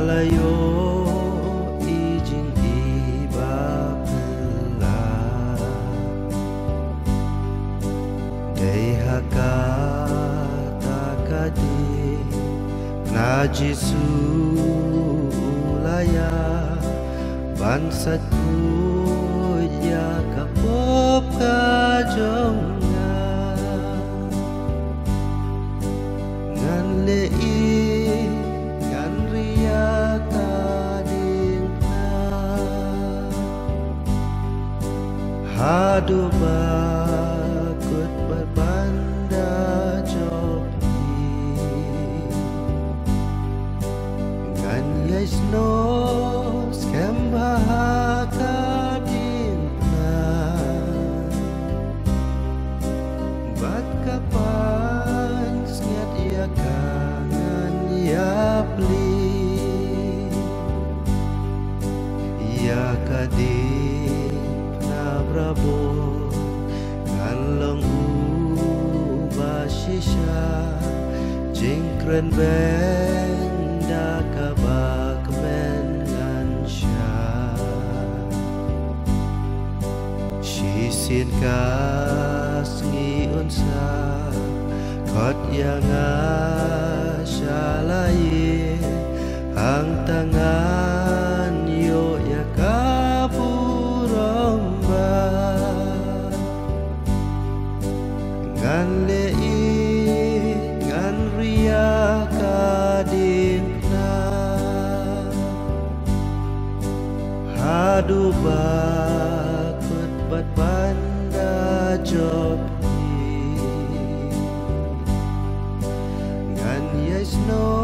Ngalayo ijing iba pela Dehaka takadi Najisu ulaya Bansatku ya kapop kajongnya Ngan lei ngan ria kadingna Hadu bakut berbanda jopi Ngan yesno skembahaka Bat kapan sengat ia kangen ia beli Ia kading pernah berabot Ngalong ubah shisha Jingkren benda kabak men Shisin kasngi unsa Kot yang asyalai Ang tangan yo ya kapuromba Ngan lei ngan ria kadingna Hadu bakut bat banda jopi Ngan yesno